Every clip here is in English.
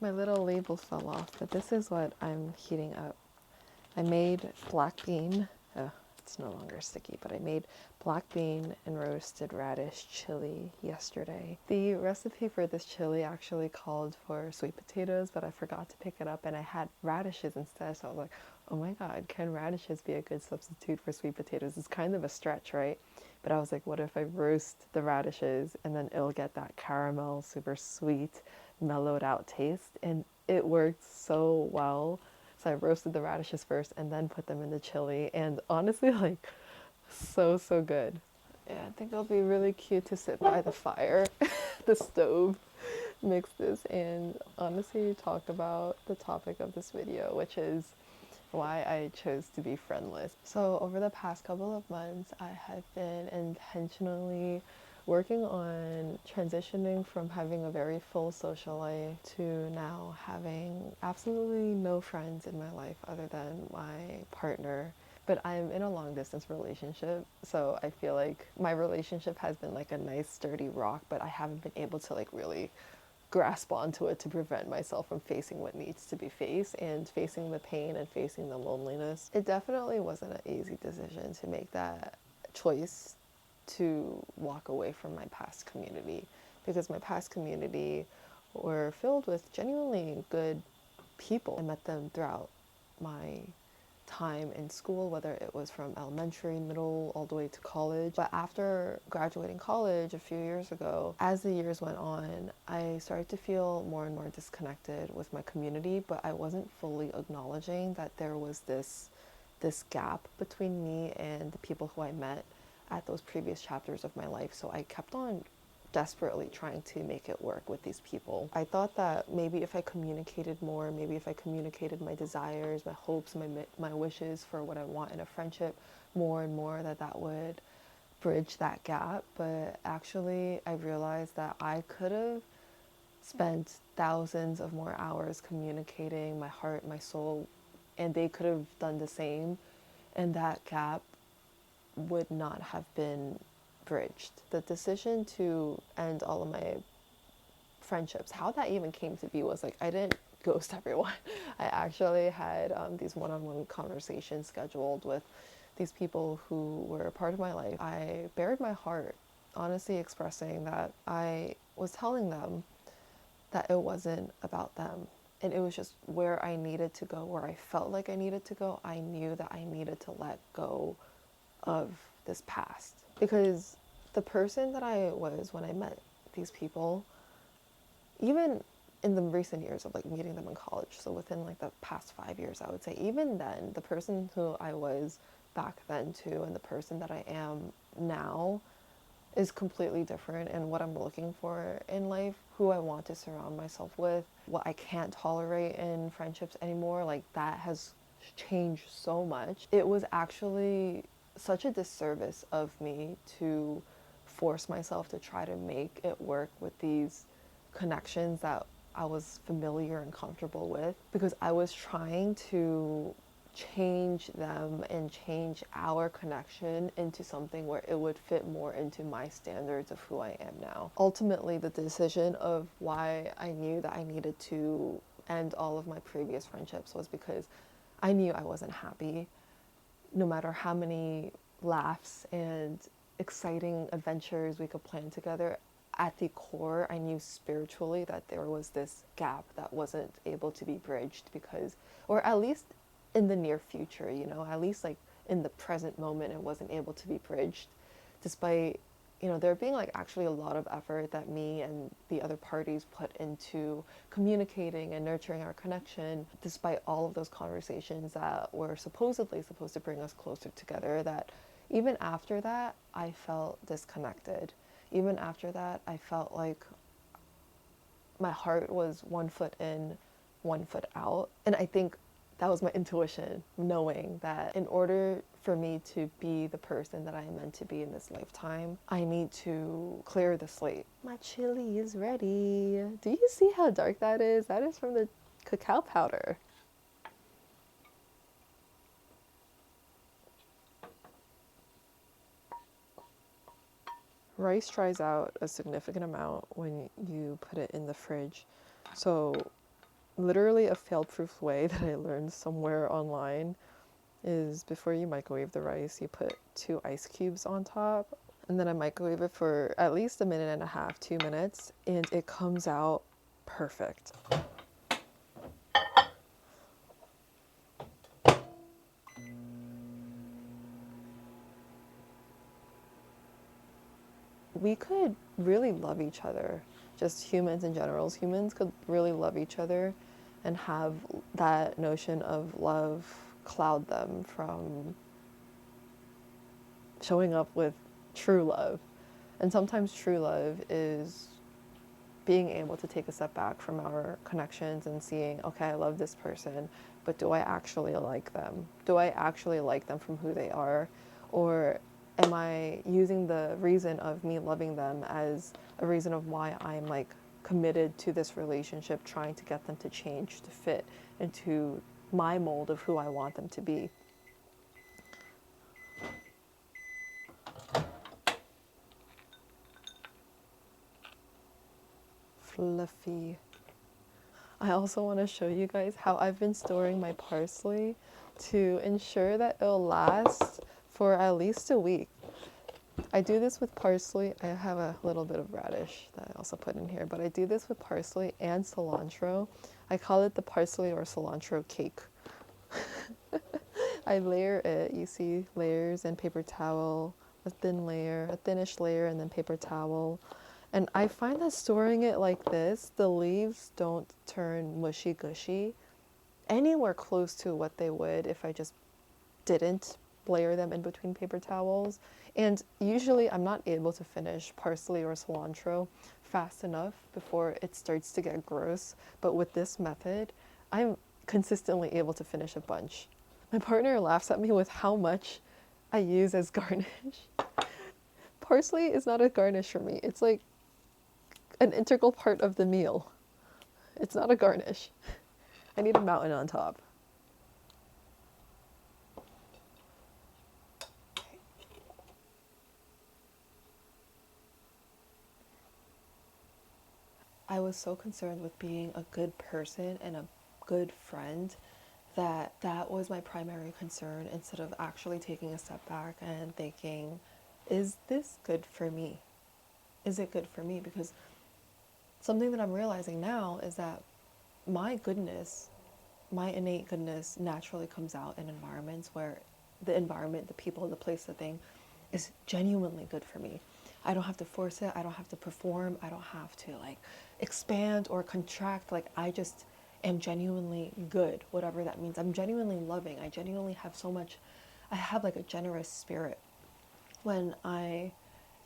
My little label fell off, but this is what I'm heating up. I made black bean. Oh, it's no longer sticky, but I made black bean and roasted radish chili yesterday. The recipe for this chili actually called for sweet potatoes, but I forgot to pick it up and I had radishes instead. So I was like, oh my God, can radishes be a good substitute for sweet potatoes? It's kind of a stretch, right? But I was like, what if I roast the radishes and then it'll get that caramel, super sweet, mellowed out taste? And it worked so well. So I roasted the radishes first and then put them in the chili. And honestly, like, so good. Yeah, I think it'll be really cute to sit by the fire, the stove, mix this, and honestly talk about the topic of this video, which is why I chose to be friendless. So over the past couple of months, I have been intentionally working on transitioning from having a very full social life to now having absolutely no friends in my life other than my partner. But I'm in a long distance relationship, so I feel like my relationship has been like a nice sturdy rock, but I haven't been able to like really grasp onto it to prevent myself from facing what needs to be faced and facing the pain and facing the loneliness. It definitely wasn't an easy decision to make that choice to walk away from my past community, because my past community were filled with genuinely good people. I met them throughout my time in school, whether it was from elementary, middle, all the way to college. But after graduating college a few years ago, as the years went on, I started to feel more and more disconnected with my community, but I wasn't fully acknowledging that there was this gap between me and the people who I met at those previous chapters of my life. So I kept on desperately trying to make it work with these people. I thought that maybe if I communicated more, maybe if I communicated my desires, my hopes, my wishes for what I want in a friendship more and more, that would bridge that gap. But actually, I realized that I could have spent thousands of more hours communicating my heart, my soul, and they could have done the same, and that gap would not have been bridged. The decision to end all of my friendships, how that even came to be was like, I didn't ghost everyone. I actually had these one-on-one conversations scheduled with these people who were a part of my life. I bared my heart, honestly expressing that I was telling them that it wasn't about them. And it was just where I needed to go, where I felt like I needed to go. I knew that I needed to let go of this past, because the person that I was when I met these people, even in the recent years of like meeting them in college, so within like the past 5 years, I would say, even then, the person who I was back then too and the person that I am now is completely different, and what I'm looking for in life, who I want to surround myself with, what I can't tolerate in friendships anymore, like that has changed so much. It was actually such a disservice of me to force myself to try to make it work with these connections that I was familiar and comfortable with, because I was trying to change them and change our connection into something where it would fit more into my standards of who I am now. Ultimately, the decision of why I knew that I needed to end all of my previous friendships was because I knew I wasn't happy. No matter how many laughs and exciting adventures we could plan together, at the core, I knew spiritually that there was this gap that wasn't able to be bridged, because, or at least in the near future, you know, at least like in the present moment, it wasn't able to be bridged, despite, you know, there being like actually a lot of effort that me and the other parties put into communicating and nurturing our connection, despite all of those conversations that were supposedly supposed to bring us closer together, that even after that, I felt disconnected. Even after that, I felt like my heart was 1 foot in, 1 foot out. And I think that was my intuition, knowing that in order for me to be the person that I am meant to be in this lifetime, I need to clear the slate. My chili is ready. Do you see how dark that is? That is from the cacao powder. Rice dries out a significant amount when you put it in the fridge. So Literally a fail-proof way that I learned somewhere online is before you microwave the rice, you put 2 ice cubes on top, and then I microwave it for at least a minute and a half, 2 minutes, and it comes out perfect. We could really love each other, just humans in general. Humans could really love each other and have that notion of love cloud them from showing up with true love. And sometimes true love is being able to take a step back from our connections and seeing, okay, I love this person, but do I actually like them? Do I actually like them from who they are? Or am I using the reason of me loving them as a reason of why I'm like committed to this relationship, trying to get them to change, to fit into my mold of who I want them to be? Fluffy. I also want to show you guys how I've been storing my parsley to ensure that it'll last for at least a week. I do this with parsley. I have a little bit of radish that I also put in here, but I do this with parsley and cilantro. I call it the parsley or cilantro cake. I layer it. You see layers and paper towel, a thin layer, a thinnish layer, and then paper towel. And I find that storing it like this, the leaves don't turn mushy gushy anywhere close to what they would if I just didn't layer them in between paper towels. And usually I'm not able to finish parsley or cilantro fast enough before it starts to get gross. But with this method, I'm consistently able to finish a bunch. My partner laughs at me with how much I use as garnish. Parsley is not a garnish for me. It's like an integral part of the meal. It's not a garnish. I need a mountain on top. I was so concerned with being a good person and a good friend that that was my primary concern instead of actually taking a step back and thinking, is this good for me? Is it good for me? Because something that I'm realizing now is that my goodness, my innate goodness naturally comes out in environments where the environment, the people, the place, the thing is genuinely good for me. I don't have to force it. I don't have to perform. I don't have to like expand or contract. Like I just am genuinely good, whatever that means. I'm genuinely loving. I genuinely have so much, I have like a generous spirit when I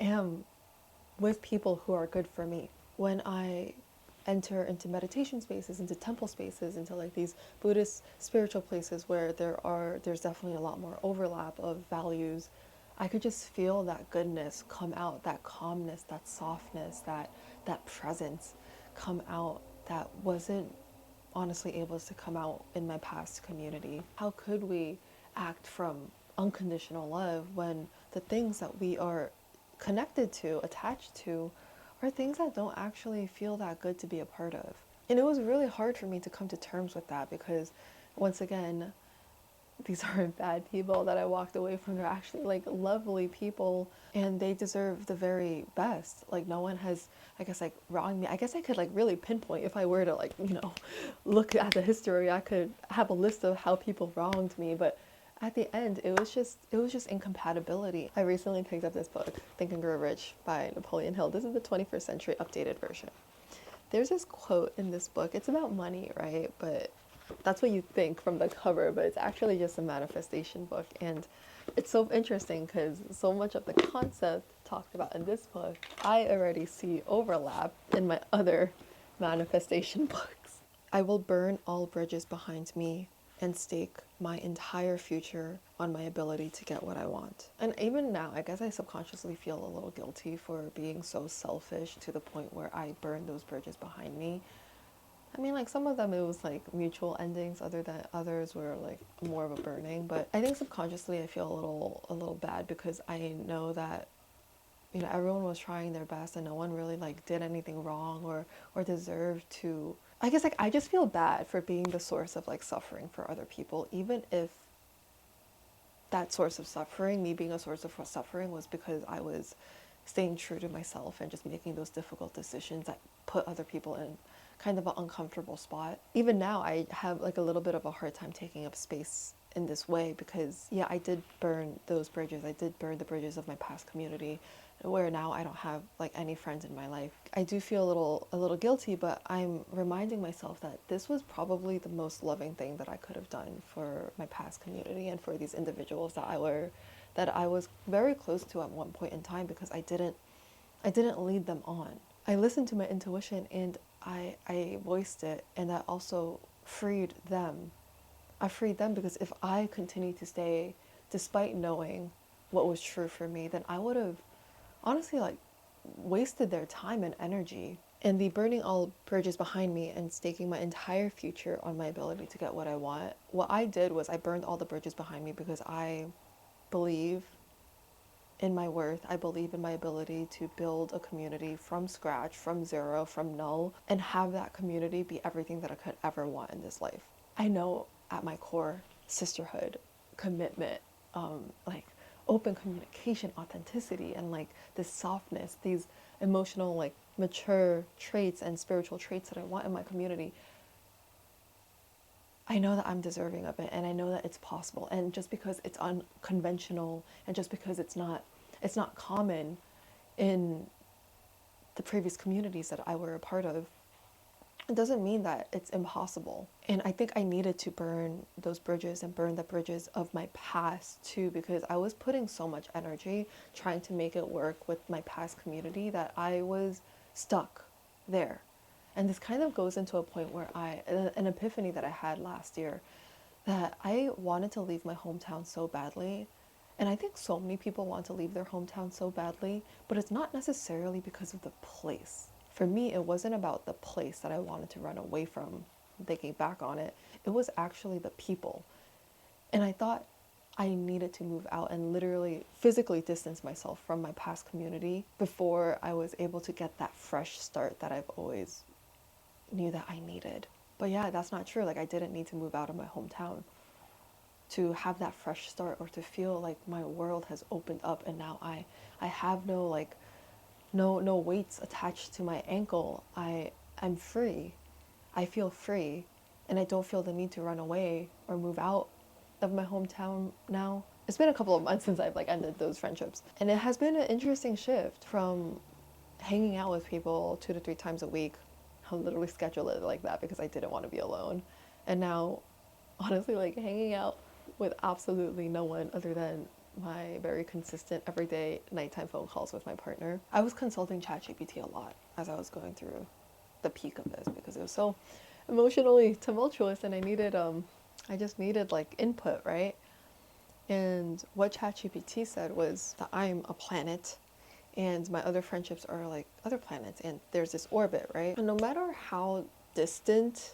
am with people who are good for me. When I enter into meditation spaces, into temple spaces, into like these Buddhist spiritual places where there's definitely a lot more overlap of values, I could just feel that goodness come out, that calmness, that softness, that presence come out that wasn't honestly able to come out in my past community. How could we act from unconditional love when the things that we are connected to, attached to, are things that don't actually feel that good to be a part of? And it was really hard for me to come to terms with that because, once again, these aren't bad people that I walked away from. They're actually like lovely people and they deserve the very best. Like no one has, I guess, like wronged me. I guess I could like really pinpoint if I were to like, look at the history, I could have a list of how people wronged me, but at the end it was just incompatibility. I recently picked up this book, Think and Grow Rich by Napoleon Hill. This is the 21st century updated version. There's this quote in this book. It's about money, right? But that's what you think from the cover, but it's actually just a manifestation book. And it's so interesting because so much of the concept talked about in this book, I already see overlap in my other manifestation books. I will burn all bridges behind me and stake my entire future on my ability to get what I want. And even now, I guess I subconsciously feel a little guilty for being so selfish to the point where I burn those bridges behind me. I mean, like some of them it was like mutual endings, other than others were like more of a burning. But I think subconsciously I feel a little bad because I know that everyone was trying their best and no one really like did anything wrong or deserved to I guess like I just feel bad for being the source of like suffering for other people, even if that source of suffering, me being a source of suffering, was because I was staying true to myself and just making those difficult decisions that put other people in kind of an uncomfortable spot. Even now, I have like a little bit of a hard time taking up space in this way because, yeah, I did burn those bridges. I did burn the bridges of my past community where now I don't have like any friends in my life. I do feel a little guilty, but I'm reminding myself that this was probably the most loving thing that I could have done for my past community and for these individuals that I was very close to at one point in time because I didn't lead them on. I listened to my intuition and I voiced it, and that also freed them. I freed them because if I continued to stay despite knowing what was true for me, then I would have honestly like wasted their time and energy. And the burning all bridges behind me and staking my entire future on my ability to get what I want, what I did was I burned all the bridges behind me because I believe in my worth. I believe in my ability to build a community from scratch, from zero, from null, and have that community be everything that I could ever want in this life. I know at my core, sisterhood, commitment, like open communication, authenticity, and like this softness, these emotional, like mature traits and spiritual traits that I want in my community. I know that I'm deserving of it, and I know that it's possible. And just because it's unconventional, and just because it's not common in the previous communities that I were a part of, it doesn't mean that it's impossible. And I think I needed to burn those bridges and burn the bridges of my past too, because I was putting so much energy trying to make it work with my past community that I was stuck there. And this kind of goes into a point where an epiphany that I had last year, that I wanted to leave my hometown so badly. And I think so many people want to leave their hometown so badly, but it's not necessarily because of the place. For me, it wasn't about the place that I wanted to run away from, thinking back on it. It was actually the people. And I thought I needed to move out and literally physically distance myself from my past community before I was able to get that fresh start that I've always knew that I needed. But yeah, that's not true. Like I didn't need to move out of my hometown to have that fresh start or to feel like my world has opened up and now I have no like no weights attached to my ankle. I'm free. I feel free and I don't feel the need to run away or move out of my hometown now. It's been a couple of months since I've like ended those friendships. And it has been an interesting shift from hanging out with people 2 to 3 times a week. I'll literally schedule it like that because I didn't want to be alone. And now honestly like hanging out with absolutely no one other than my very consistent everyday nighttime phone calls with my partner. I was consulting ChatGPT a lot as I was going through the peak of this because it was so emotionally tumultuous and I just needed like input, right? And what ChatGPT said was that I'm a planet and my other friendships are like other planets and there's this orbit, right? And no matter how distant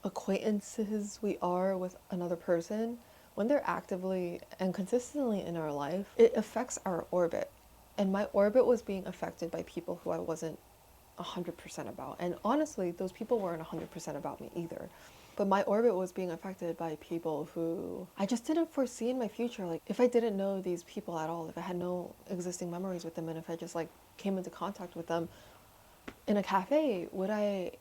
acquaintances we are with another person, when they're actively and consistently in our life, it affects our orbit. And my orbit was being affected by people who I wasn't 100% about. And honestly, those people weren't 100% about me either. But my orbit was being affected by people who I just didn't foresee in my future. Like, if I didn't know these people at all, if I had no existing memories with them, and if I just like came into contact with them in a cafe, would I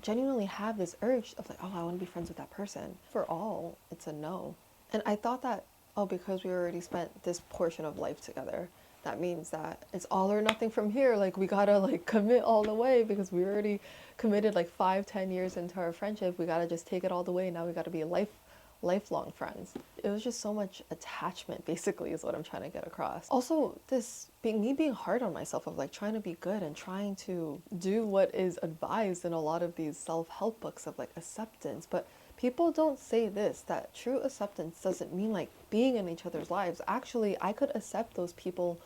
genuinely have this urge of like, oh, I want to be friends with that person? For all, it's a no. And I thought that, oh, because we already spent this portion of life together, that means that it's all or nothing from here. Like, we gotta like commit all the way because we already committed like 5-10 years into our friendship. We gotta just take it all the way. Now we gotta be lifelong friends. It was just so much attachment, basically, is what I'm trying to get across. Also, this being hard on myself of like trying to be good and trying to do what is advised in a lot of these self-help books of like acceptance, but people don't say this, that true acceptance doesn't mean like being in each other's lives. Actually, I could accept those people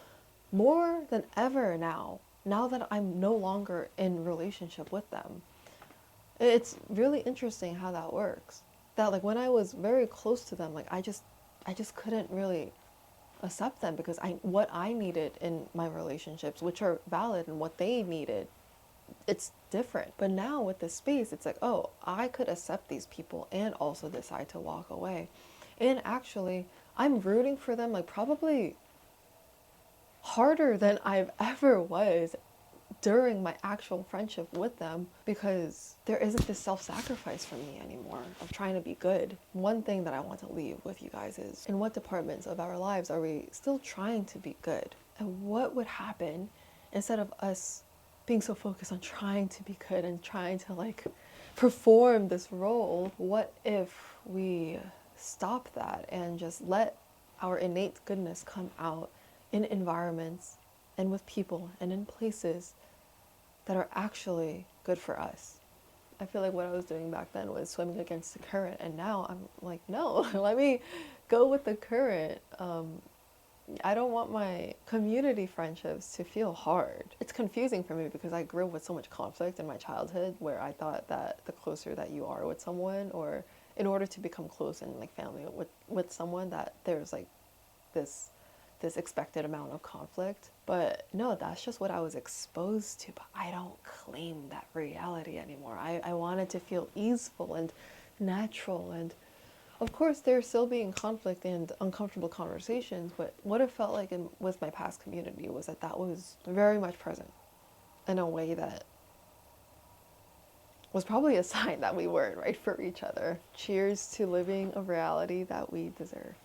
more than ever now that I'm no longer in relationship with them. It's really interesting how that works. That like when I was very close to them, like I just couldn't really accept them because what I needed in my relationships, which are valid, and what they needed it's different. But now with this space, it's like, oh, I could accept these people and also decide to walk away. And actually, I'm rooting for them, like probably harder than I've ever was during my actual friendship with them, because there isn't this self-sacrifice for me anymore of trying to be good. One thing that I want to leave with you guys is, in what departments of our lives are we still trying to be good? And what would happen instead of us being so focused on trying to be good and trying to like perform this role? What if we stop that and just let our innate goodness come out in environments and with people and in places that are actually good for us? I feel like what I was doing back then was swimming against the current, and now I'm like, no, let me go with the current. I don't want my community friendships to feel hard. It's confusing for me because I grew up with so much conflict in my childhood, where I thought that the closer that you are with someone, or in order to become close in like family with someone, that there's like this expected amount of conflict. But no, that's just what I was exposed to. But I don't claim that reality anymore. I wanted to feel easeful and natural. And of course, there's still being conflict and uncomfortable conversations. But what it felt like with my past community was that that was very much present in a way that was probably a sign that we weren't right for each other. Cheers to living a reality that we deserve.